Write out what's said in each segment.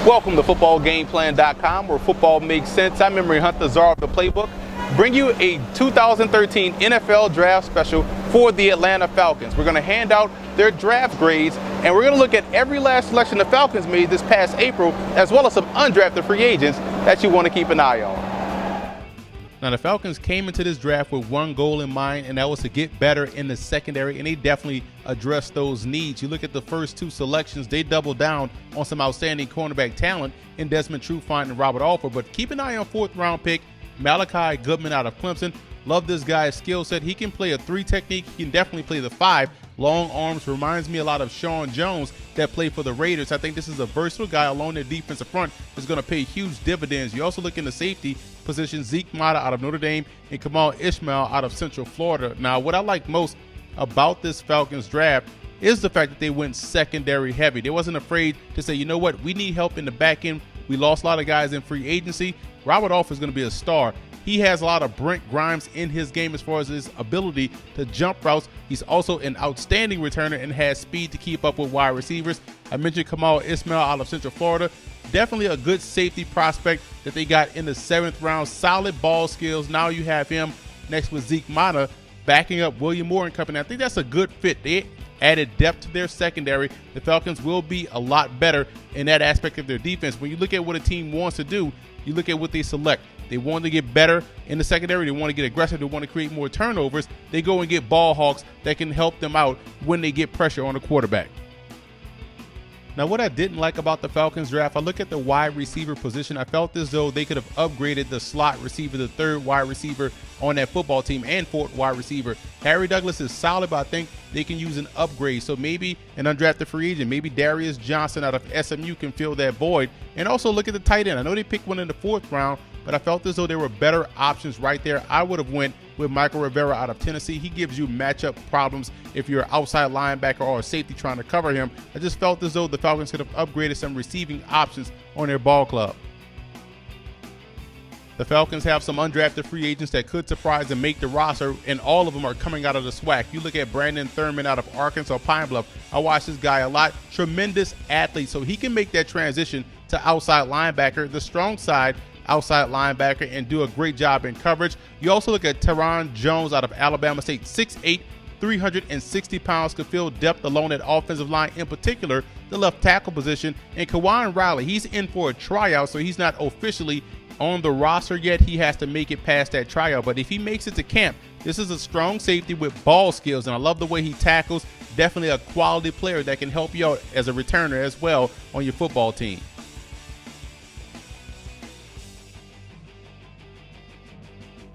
Welcome to footballgameplan.com, where football makes sense. I'm Memory Hunt, the czar of the playbook. Bring you a 2013 NFL draft special for the Atlanta Falcons. We're going to hand out their draft grades, and we're going to look at every last selection the Falcons made this past April, as well as some undrafted free agents that you want to keep an eye on. Now, the Falcons came into this draft with one goal in mind, and that was to get better in the secondary, and they definitely addressed those needs. You look at the first two selections, they doubled down on some outstanding cornerback talent in Desmond Trufant and Robert Alford, but keep an eye on fourth-round pick Malachi Goodman out of Clemson. Love this guy's skill set. He can play a 3 technique. He can definitely play the 5. Long arms, reminds me a lot of Sean Jones that played for the Raiders. I think this is a versatile guy along their defensive front is going to pay huge dividends. You also look in the safety position, Zeke Mata out of Notre Dame and Kamal Ishmael out of Central Florida. Now, what I like most about this Falcons draft is the fact that they went secondary heavy. They wasn't afraid to say, you know what, we need help in the back end. We lost a lot of guys in free agency. Robert Alford is going to be a star. He has a lot of Brent Grimes in his game as far as his ability to jump routes. He's also an outstanding returner and has speed to keep up with wide receivers. I mentioned Kamal Ishmael out of Central Florida. Definitely a good safety prospect that they got in the 7th round. Solid ball skills. Now you have him next with Zeke Mata backing up William Moore and company. I think that's a good fit. They added depth to their secondary. The Falcons will be a lot better in that aspect of their defense. When you look at what a team wants to do, you look at what they select. They want to get better in the secondary. They want to get aggressive. They want to create more turnovers. They go and get ball hawks that can help them out when they get pressure on the quarterback. Now, what I didn't like about the Falcons draft, I look at the wide receiver position. I felt as though they could have upgraded the slot receiver, the 3rd wide receiver on that football team, and 4th wide receiver. Harry Douglas is solid, but I think they can use an upgrade. So maybe an undrafted free agent, maybe Darius Johnson out of SMU can fill that void. And also look at the tight end. I know they picked one in the 4th round, but I felt as though there were better options right there. I would have went with Michael Rivera out of Tennessee. He gives you matchup problems if you're an outside linebacker or a safety trying to cover him. I just felt as though the Falcons could have upgraded some receiving options on their ball club. The Falcons have some undrafted free agents that could surprise and make the roster, and all of them are coming out of the SWAC. You look at Brandon Thurman out of Arkansas Pine Bluff. I watch this guy a lot. Tremendous athlete, so he can make that transition to outside linebacker, the strong side outside linebacker, and do a great job in coverage. You also look at Teron Jones out of Alabama State, 6'8", 360 pounds, could fill depth along that offensive line, in particular the left tackle position. And Kawan Riley, he's in for a tryout, so he's not officially on the roster yet. He has to make it past that tryout, but if he makes it to camp, this is a strong safety with ball skills, and I love the way he tackles. Definitely a quality player that can help you out as a returner as well on your football team.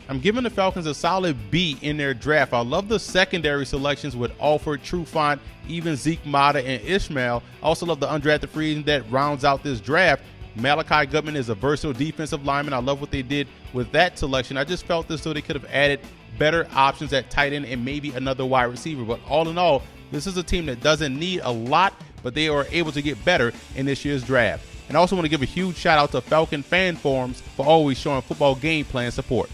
I'm giving the Falcons a solid B in their draft. I love the secondary selections with Alford, Trufant, even Zeke Mata, and Ishmael. I also love the undrafted free agent that rounds out this draft. Malachi Goodman is a versatile defensive lineman. I love what they did with that selection. I just felt as though they could have added better options at tight end and maybe another wide receiver. But all in all, this is a team that doesn't need a lot, but they are able to get better in this year's draft. And I also want to give a huge shout out to Falcon fan forums for always showing football game plan support.